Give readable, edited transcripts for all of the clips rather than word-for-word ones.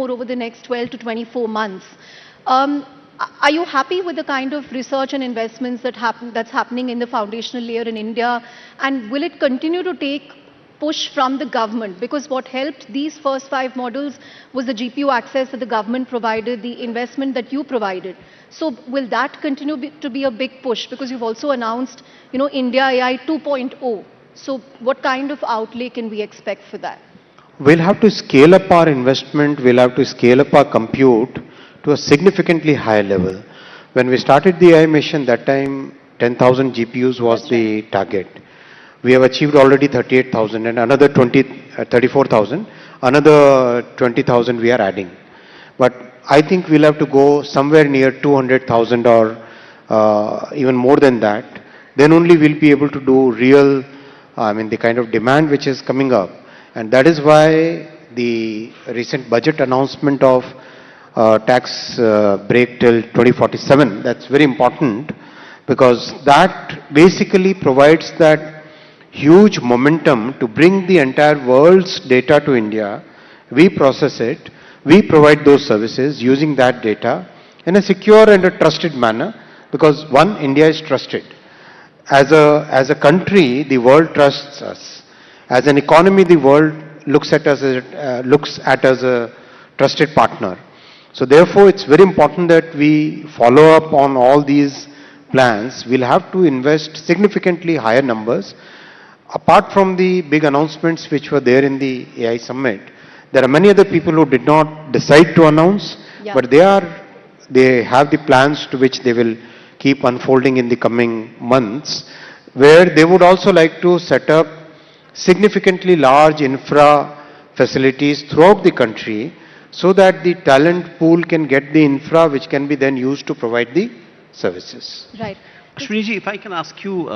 more over the next 12 to 24 months. Are you happy with the kind of research and investments that's happening in the foundational layer in India? And will it continue to take push from the government? Because what helped these first 5 models was the GPU access that the government provided, the investment that you provided. So will that continue to be a big push? Because you've also announced, India AI 2.0. So what kind of outlay can we expect for that? We'll have to scale up our investment, we'll have to scale up our compute to a significantly higher level. When we started the AI mission, that time 10,000 GPUs was the target. We have achieved already 38,000 and another 34,000, another 20,000 we are adding. But I think we'll have to go somewhere near 200,000 or even more than that. Then only we'll be able to do real, the kind of demand which is coming up. And that is why the recent budget announcement of tax break till 2047, that's very important, because that basically provides that huge momentum to bring the entire world's data to India. We process it, we provide those services using that data in a secure and a trusted manner, because one, India is trusted. As a country, the world trusts us. As an economy, the world looks at us as a trusted partner. So therefore, it's very important that we follow up on all these plans. We'll have to invest significantly higher numbers. Apart from the big announcements which were there in the AI summit, there are many other people who did not decide to announce, but they have the plans to which they will keep unfolding in the coming months, where they would also like to set up significantly large infra facilities throughout the country, so that the talent pool can get the infra which can be then used to provide the services. Right. Ashwini, if I can ask you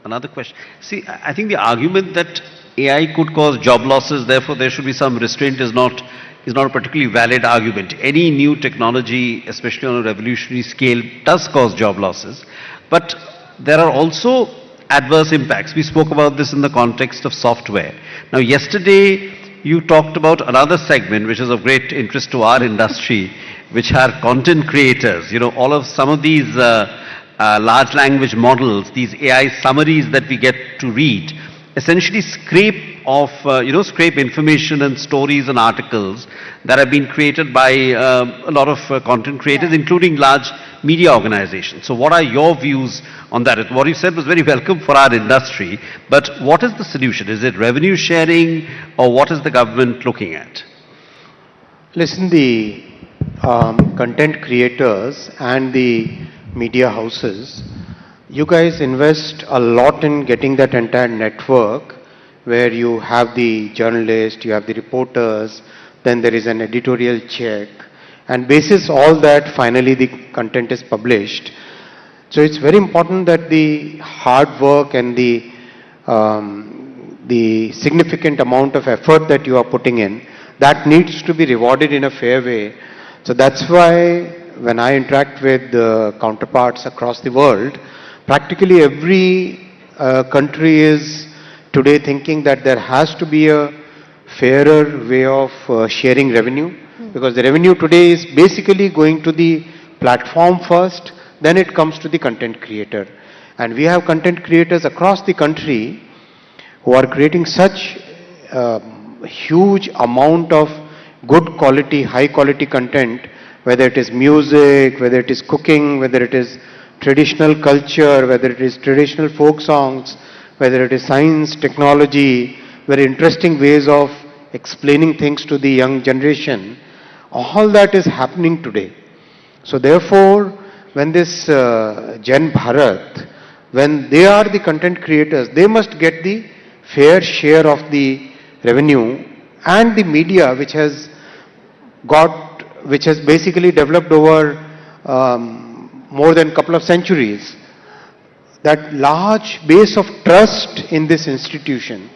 another question. See, I think the argument that AI could cause job losses, therefore there should be some restraint is not a particularly valid argument. Any new technology, especially on a revolutionary scale, does cause job losses. But there are also adverse impacts. We spoke about this in the context of software. Now, yesterday, you talked about another segment which is of great interest to our industry, which are content creators. Some of these large language models, these AI summaries that we get to read, essentially scrape information and stories and articles that have been created by a lot of content creators, including large media organizations. So what are your views on that? What you said was very welcome for our industry, but what is the solution? Is it revenue sharing, or what is the government looking at? Listen, the content creators and the media houses, you guys invest a lot in getting that entire network where you have the journalists, you have the reporters, then there is an editorial check, and basis all that, finally the content is published. So it's very important that the hard work and the significant amount of effort that you are putting in, that needs to be rewarded in a fair way. So that's why when I interact with counterparts across the world, practically every country is today thinking that there has to be a fairer way of sharing revenue, because the revenue today is basically going to the platform first, then it comes to the content creator. And we have content creators across the country who are creating such huge amount of good quality, high quality content, whether it is music, whether it is cooking, whether it is traditional culture, whether it is traditional folk songs, whether it is science, technology, very interesting ways of explaining things to the young generation. All that is happening today. So therefore, when this Gen Bharat, when they are the content creators, they must get the fair share of the revenue, and the media which has basically developed over more than a couple of centuries, that large base of trust in this institution,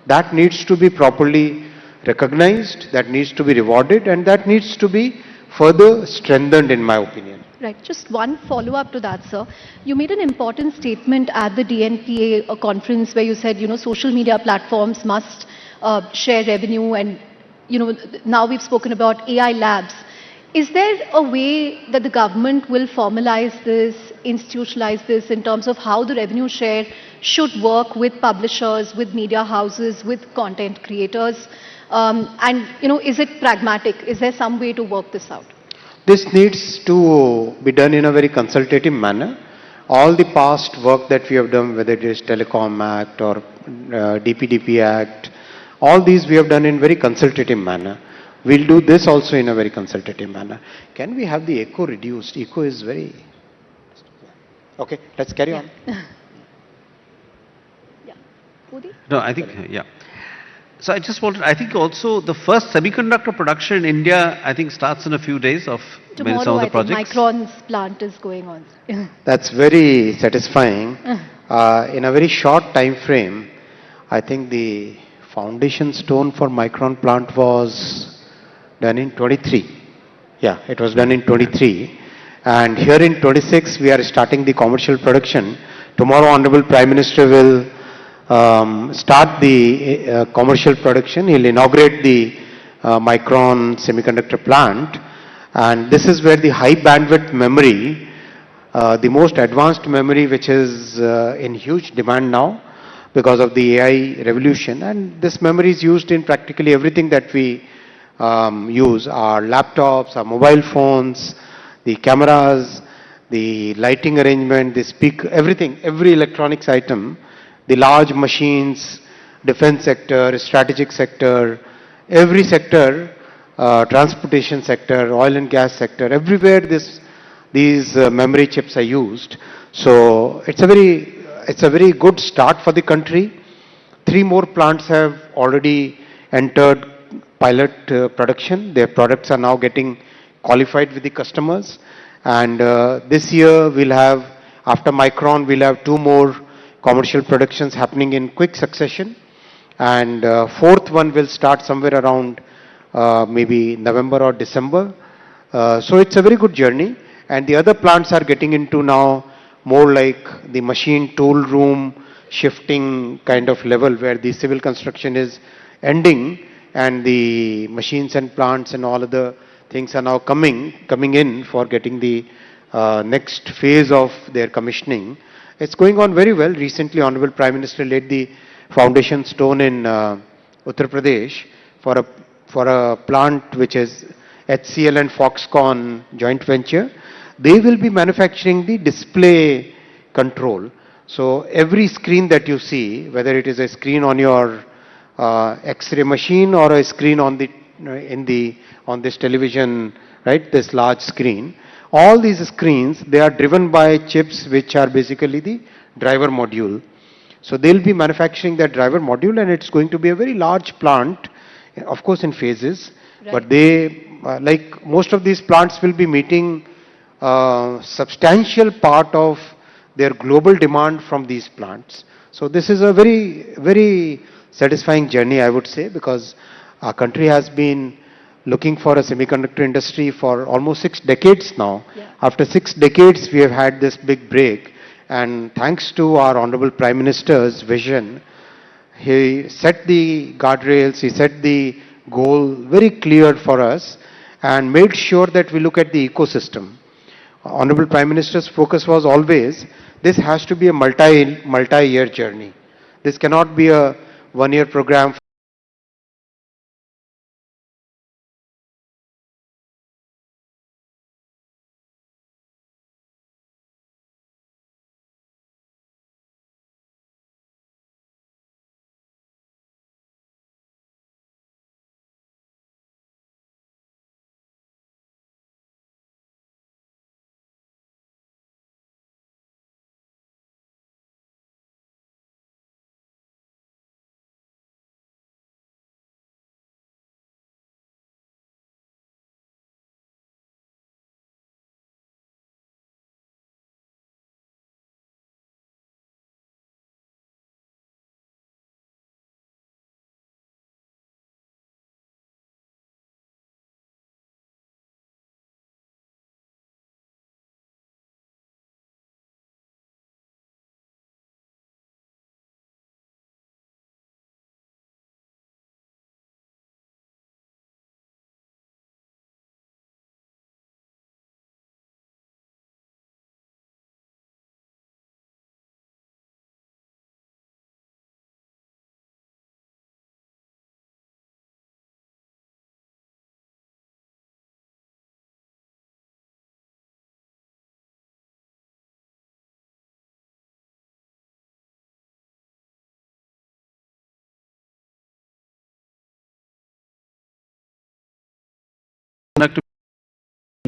that needs to be properly recognized, that needs to be rewarded, and that needs to be further strengthened, in my opinion. Right. Just one follow-up to that, sir. You made an important statement at the DNPA conference where you said, social media platforms must share revenue and now we've spoken about AI labs. Is there a way that the government will formalize this, institutionalize this in terms of how the revenue share should work with publishers, with media houses, with content creators? Is it pragmatic? Is there some way to work this out? This needs to be done in a very consultative manner. All the past work that we have done, whether it is Telecom Act or DPDP Act, all these we have done in very consultative manner. We'll do this also in a very consultative manner. Can we have the echo reduced? Echo is very... Okay, let's carry on. Yeah. Pudi? No, I think, yeah. So I just wanted, I think also the first semiconductor production in India, I think starts in a few days of Tomorrow, some of the I think projects. Micron's plant is going on. That's very satisfying. In a very short time frame, I think the foundation stone for Micron plant was done in 23. Yeah, it was done in 23. And here in 26, we are starting the commercial production. Tomorrow, Honorable Prime Minister will start the commercial production. He'll inaugurate the Micron semiconductor plant. And this is where the high bandwidth memory, the most advanced memory which is in huge demand now because of the AI revolution. And this memory is used in practically everything that we use, our laptops, our mobile phones, the cameras, the lighting arrangement, the speaker, everything, every electronics item, the large machines, defense sector, strategic sector, every sector, transportation sector, oil and gas sector, everywhere these memory chips are used. So it's a very good start for the country. 3 more plants have already entered pilot production. Their products are now getting qualified with the customers. And this year we'll have, after Micron, we'll have 2 more commercial productions happening in quick succession. And fourth one will start somewhere around maybe November or December. So it's a very good journey. And the other plants are getting into now more like the machine tool room shifting kind of level where the civil construction is ending and the machines and plants and all other things are now coming in for getting the next phase of their commissioning. It's going on very well. Recently, Honorable Prime Minister laid the foundation stone in Uttar Pradesh for a plant which is HCL and Foxconn joint venture. They will be manufacturing the display control. So every screen that you see, whether it is a screen on your X-ray machine or a screen on on this television, right? This large screen. All these screens, they are driven by chips which are basically the driver module. So they'll be manufacturing that driver module and it's going to be a very large plant, of course in phases. Right. But they, like most of these plants will be meeting substantial part of their global demand from these plants. So this is a very, very satisfying journey, I would say, because our country has been looking for a semiconductor industry for almost 6 decades now. Yeah. After 6 decades, we have had this big break. And thanks to our Honorable Prime Minister's vision, he set the guardrails, he set the goal very clear for us and made sure that we look at the ecosystem. Honorable Prime Minister's focus was always, this has to be a multi-year journey. This cannot be a one-year program.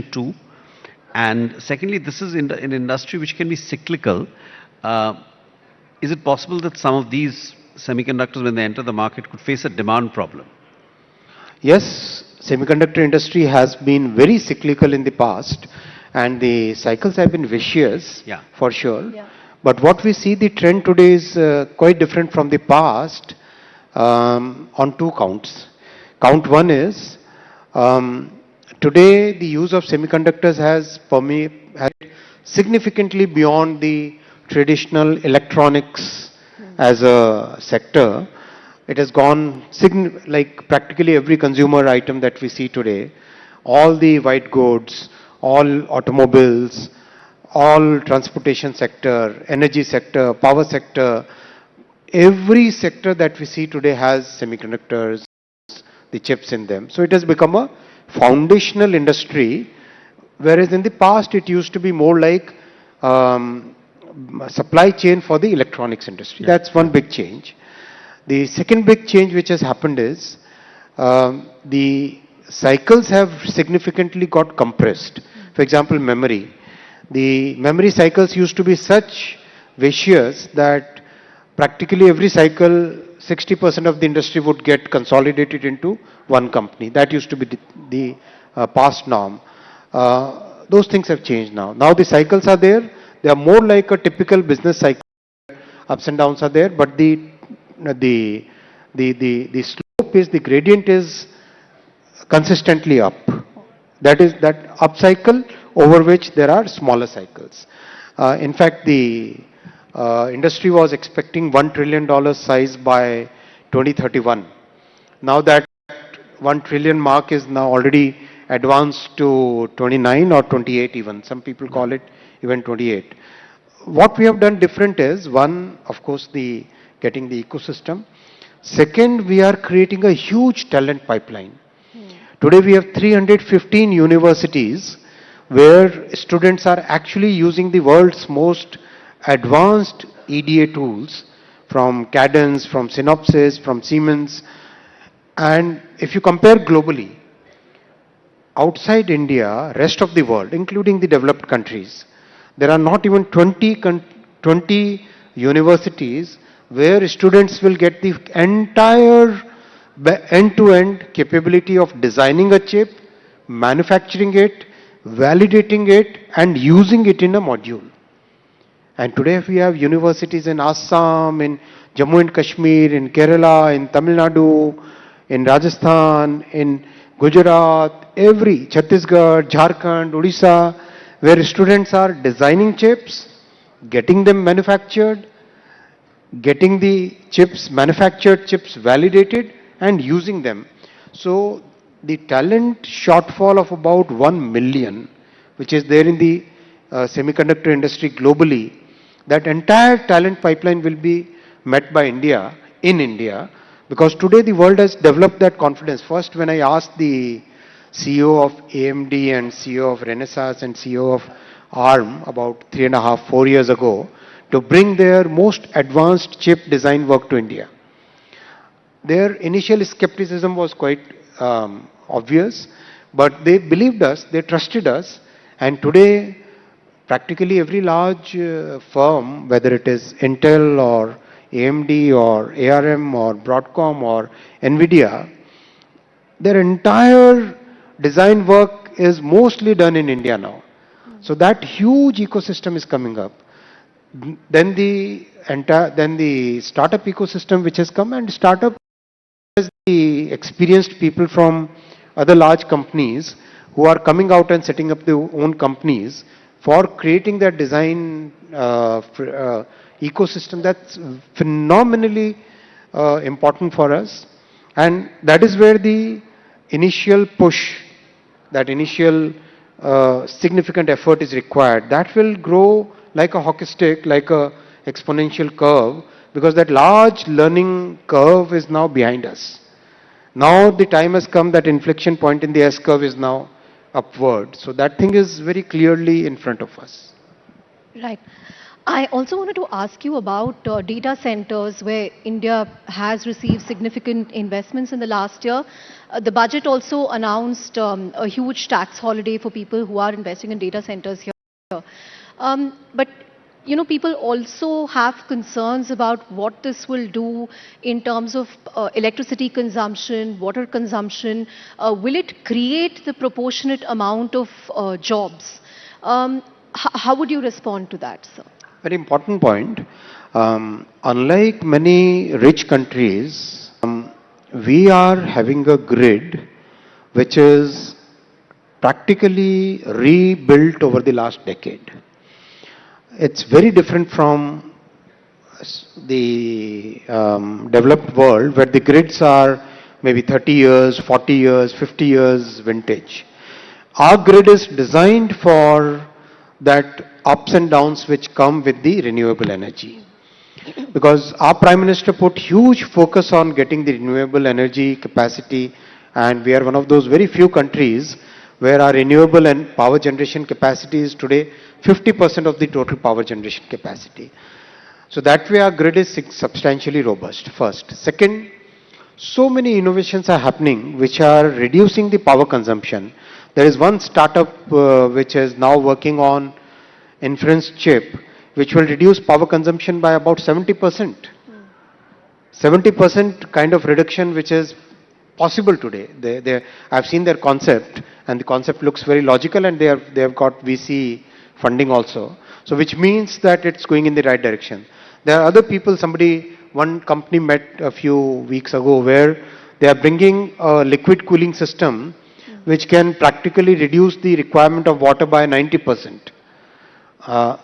too? And secondly, this is in an industry which can be cyclical. Uh, is it possible that some of these semiconductors, when they enter the market, could face a demand problem? Yes, semiconductor industry has been very cyclical in the past, and the cycles have been vicious Yeah. for sure. Yeah. But what we see, the trend today is quite different from the past on two counts. Count one is today the use of semiconductors has significantly beyond the traditional electronics as a sector. It has gone like practically every consumer item that we see today, all the white goods, all automobiles, all transportation sector, energy sector, power sector, every sector that we see today has semiconductors, the chips in them. So it has become a foundational industry, whereas in the past it used to be more like supply chain for the electronics industry. Yeah. That's one big change. The second big change which has happened is the cycles have significantly got compressed. For example, memory. The memory cycles used to be such vicious that practically every cycle, 60% of the industry would get consolidated into one company. That used to be the past norm. Those things have changed now. Now the cycles are there. They are more like a typical business cycle. Ups and downs are there, but the slope is, the gradient is consistently up. That is that up cycle over which there are smaller cycles. In fact, the industry was expecting $1 trillion size by 2031. Now that 1 trillion mark is now already advanced to 29 or 28 even. Some people call it even 28. What we have done different is, one, of course, the getting the ecosystem. Second, we are creating a huge talent pipeline. Today we have 315 universities where students are actually using the world's most advanced EDA tools from Cadence, from Synopsys, from Siemens. And if you compare globally, outside India, rest of the world, including the developed countries, there are not even 20 universities where students will get the entire end-to-end capability of designing a chip, manufacturing it, validating it, and using it in a module. And today we have universities in Assam, in Jammu and Kashmir, in Kerala, in Tamil Nadu, in Rajasthan, in Gujarat, every Chhattisgarh, Jharkhand, Odisha, where students are designing chips, getting them manufactured, getting the chips, manufactured chips validated, and using them. So the talent shortfall of about 1 million, which is there in the semiconductor industry globally, that entire talent pipeline will be met by India, in India, because today the world has developed that confidence. First, when I asked the CEO of AMD and CEO of Renesas and CEO of ARM about 3.5, 4 years ago to bring their most advanced chip design work to India, their initial skepticism was quite obvious, but they believed us, they trusted us, and today practically every large firm, whether it is Intel or AMD or ARM or Broadcom or Nvidia, their entire design work is mostly done in India now. So that huge ecosystem is coming up. Then the startup ecosystem which has come, and startup has the experienced people from other large companies who are coming out and setting up their own companies for creating that design ecosystem. That's phenomenally important for us, and that is where the initial push, that initial significant effort is required. That will grow like a hockey stick, like a exponential curve, because that large learning curve is now behind us. Now the time has come that inflection point in the S curve is now upward. So that thing is very clearly in front of us. Right. I also wanted to ask you about data centers where India has received significant investments in the last year. The budget also announced a huge tax holiday for people who are investing in data centers here. But people also have concerns about what this will do in terms of electricity consumption, water consumption. Will it create the proportionate amount of jobs? How would you respond to that, sir? Very important point. Unlike many rich countries, we are having a grid which is practically rebuilt over the last decade. It's very different from the developed world where the grids are maybe 30 years, 40 years, 50 years vintage. Our grid is designed for that ups and downs which come with the renewable energy. Because our Prime Minister put huge focus on getting the renewable energy capacity, and we are one of those very few countries where our renewable and power generation capacity is today 50% of the total power generation capacity. So that way our grid is substantially robust, first. Second, so many innovations are happening which are reducing the power consumption. There is one startup which is now working on inference chip, which will reduce power consumption by about 70%. 70% kind of reduction which is possible today. I've seen their concept, and the concept looks very logical, and they have got VC funding also. So which means that it's going in the right direction. There are other people, one company met a few weeks ago where they are bringing a liquid cooling system which can practically reduce the requirement of water by 90%.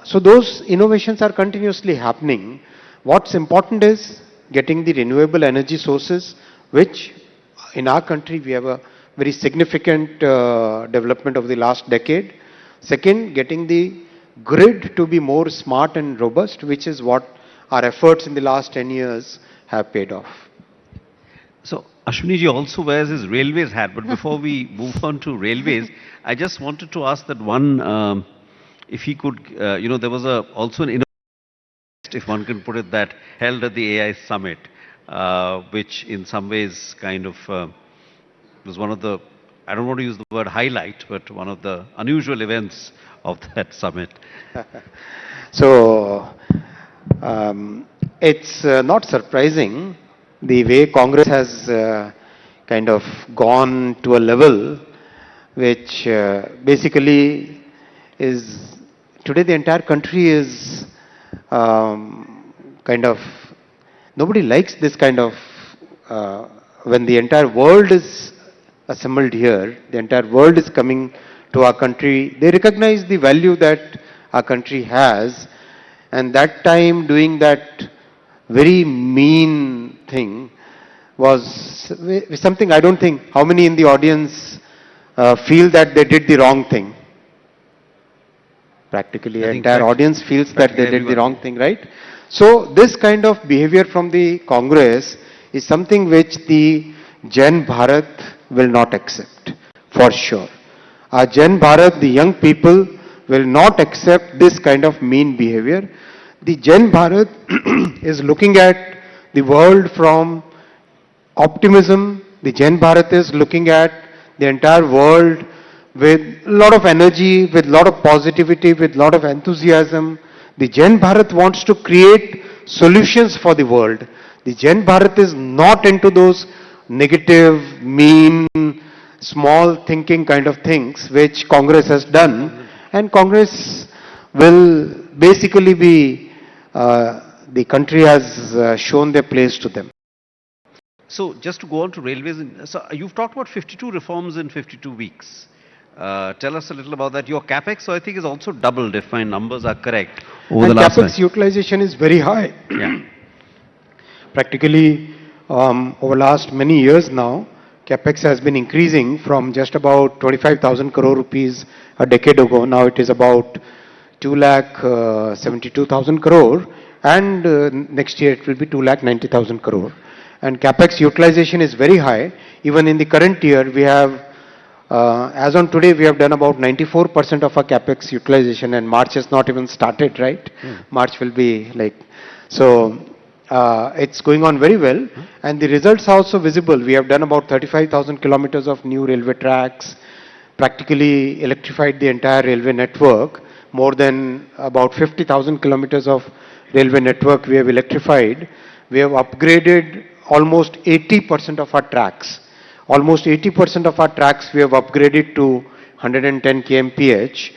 So those innovations are continuously happening. What's important is getting the renewable energy sources, which in our country we have a very significant development of the last decade. Second, getting the grid to be more smart and robust, which is what our efforts in the last 10 years have paid off. So, Ashwini ji also wears his railways hat, but before we move on to railways, I just wanted to ask that one, if he could, there was also an innovation, if one can put it that, held at the AI summit, which in some ways kind of was one of the, I don't want to use the word highlight, but one of the unusual events of that summit. So, it's not surprising the way Congress has kind of gone to a level which basically is, today the entire country is kind of, nobody likes this kind of, when the entire world is assembled here, the entire world is coming to our country, they recognize the value that our country has, and that time doing that very mean thing was something I don't think, how many in the audience feel that they did the wrong thing? Practically, the entire audience feels that they did the wrong thing, right? So this kind of behavior from the Congress is something which the Gen Bharat will not accept, for sure. Our Gen Bharat, the young people, will not accept this kind of mean behavior. The Gen Bharat is looking at the world from optimism. The Gen Bharat is looking at the entire world with a lot of energy, with a lot of positivity, with a lot of enthusiasm. The Gen Bharat wants to create solutions for the world. The Gen Bharat is not into those negative, mean, small thinking kind of things which Congress has done, and Congress will basically be, the country has shown their place to them. So just to go on to railways, so you've talked about 52 reforms in 52 weeks. Tell us a little about that. Your capex, so I think, is also doubled, if my numbers are correct, over the last capex utilization is very high. Yeah. Practically, over last many years now, capex has been increasing from just about 25,000 crore rupees a decade ago. Now it is about 2,72,000 crore, and next year it will be 2,90,000 crore. And capex utilization is very high. Even in the current year, we have As on today, we have done about 94% of our capex utilization, and March has not even started, right? March will be like, so it's going on very well, and the results are also visible. We have done about 35,000 kilometers of new railway tracks, practically electrified the entire railway network. More than about 50,000 kilometers of railway network we have electrified. We have upgraded almost 80% of our tracks. Almost 80% of our tracks we have upgraded to 110 kmph.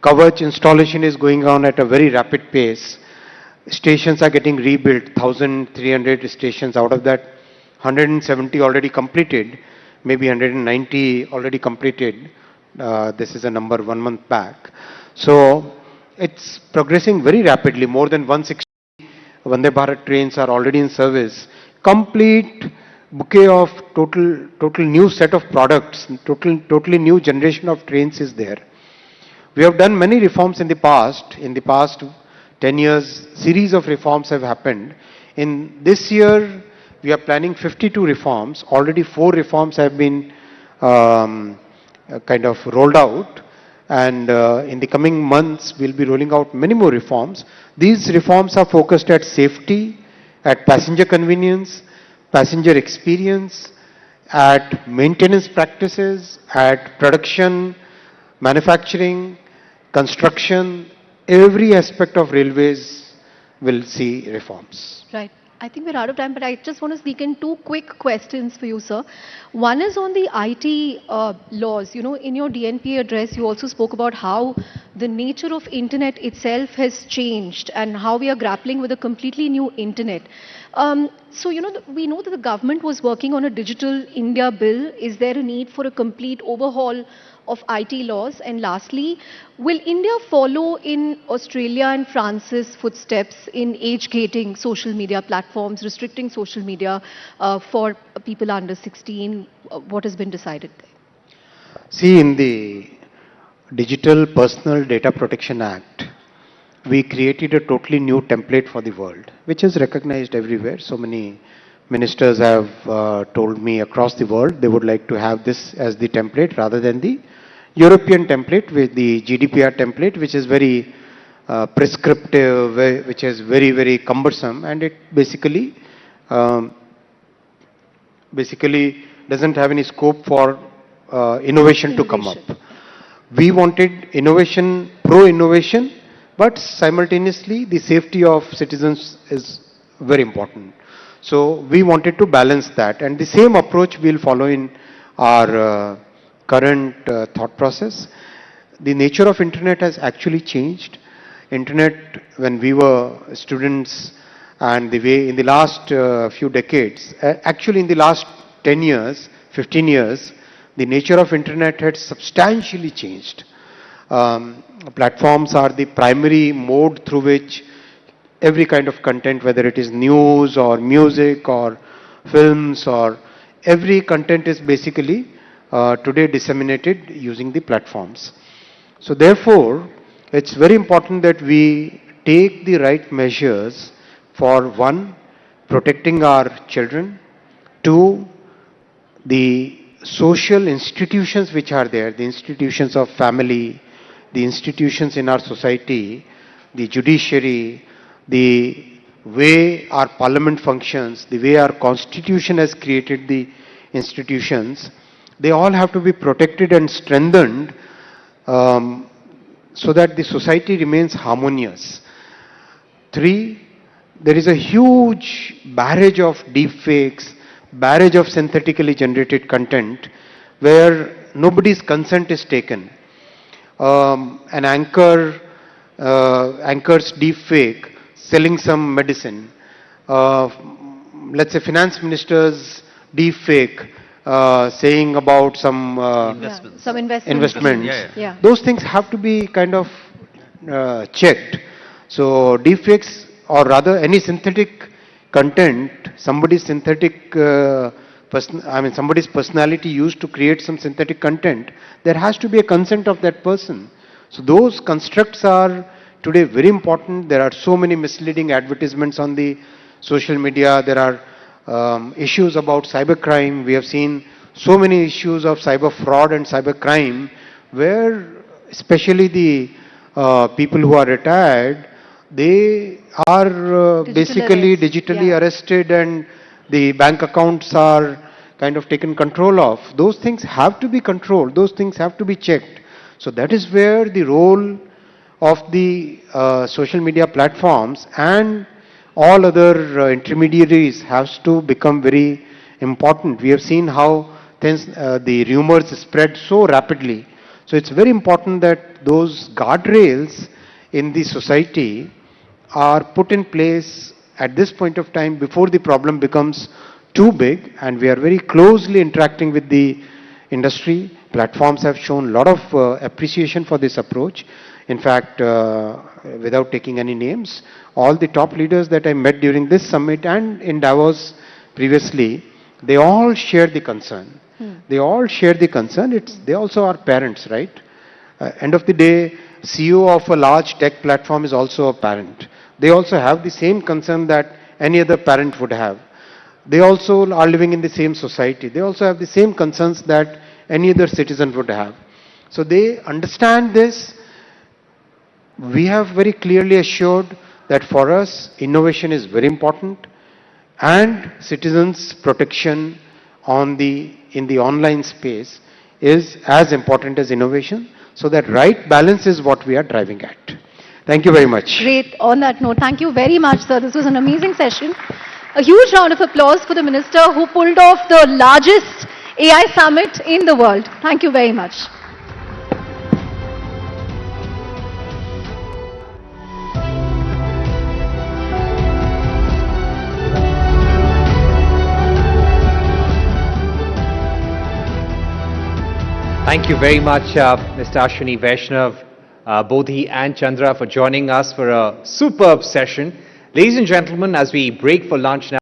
Coverage installation is going on at a very rapid pace. Stations are getting rebuilt, 1,300 stations. Out of that, 170 already completed, maybe 190 already completed. This is a number 1 month back. So it's progressing very rapidly. More than 160 Vande Bharat trains are already in service. Complete bouquet of total new set of products, totally new generation of trains is there. We have done many reforms in the past. In the past 10 years, series of reforms have happened. In this year, we are planning 52 reforms. Already 4 reforms have been kind of rolled out. And in the coming months, we'll be rolling out many more reforms. These reforms are focused at safety, at passenger convenience, passenger experience, at maintenance practices, at production, manufacturing, construction. Every aspect of railways will see reforms. Right. I think we're out of time, but I just want to sneak in 2 quick questions for you, sir. One is on the IT laws. You know, in your DNP address, you also spoke about how the nature of internet itself has changed and how we are grappling with a completely new internet. So, you know, we know that the government was working on a digital India bill. Is there a need for a complete overhaul of IT laws? And lastly, will India follow in Australia and France's footsteps in age-gating social media platforms, restricting social media for people under 16? What has been decided there? See, in the Digital Personal Data Protection Act, we created a totally new template for the world, which is recognized everywhere. So many ministers have told me across the world they would like to have this as the template rather than the European template with the GDPR template, which is very prescriptive, which is very cumbersome, and it basically doesn't have any scope for innovation to come up. We wanted innovation, pro-innovation, but simultaneously the safety of citizens is very important. So we wanted to balance that, and the same approach we'll follow in our current thought process. The nature of internet has actually changed. Internet, when we were students, and the way in the last few decades, actually in the last 10 years, 15 years, the nature of internet had substantially changed. Platforms are the primary mode through which every kind of content, whether it is news or music or films, or every content is basically today disseminated using the platforms. So therefore, it's very important that we take the right measures for, one, protecting our children, two, the social institutions which are there, the institutions of family, the institutions in our society, the judiciary, the way our parliament functions, the way our constitution has created the institutions, they all have to be protected and strengthened so that the society remains harmonious. Three, there is a huge barrage of deepfakes, barrage of synthetically generated content where nobody's consent is taken. An anchor's deepfake selling some medicine. Let's say finance minister's deepfake saying about some Investments. Some investments. Yeah. Those things have to be kind of checked. So deepfakes, or rather any synthetic content, somebody's synthetic somebody's personality used to create some synthetic content, there has to be a consent of that person. So those constructs are today very important. There are so many misleading advertisements on the social media. There are issues about cybercrime. We have seen so many issues of cyber fraud and cyber crime, where especially the people who are retired, they are basically arrest, digitally yeah. arrested and the bank accounts are kind of taken control of. Those things have to be controlled. Those things have to be checked. So that is where the role of the social media platforms and all other intermediaries has to become very important. We have seen how things, the rumors spread so rapidly. So it's very important that those guardrails in the society are put in place at this point of time before the problem becomes too big, and we are very closely interacting with the industry. Platforms have shown a lot of appreciation for this approach. In fact, without taking any names, all the top leaders that I met during this summit and in Davos previously, they all share the concern. They all share the concern. They also are parents, right? End of the day, CEO of a large tech platform is also a parent. They also have the same concern that any other parent would have. They also are living in the same society. They also have the same concerns that any other citizen would have. So they understand this. We have very clearly assured that for us, innovation is very important and citizens' protection in the online space is as important as innovation. So that right balance is what we are driving at. Thank you very much. Great. On that note, thank you very much, sir. This was an amazing session. A huge round of applause for the minister who pulled off the largest AI summit in the world. Thank you very much. Thank you very much, Mr. Ashwini Vaishnav, Bodhi and Chandra for joining us for a superb session. Ladies and gentlemen, as we break for lunch now,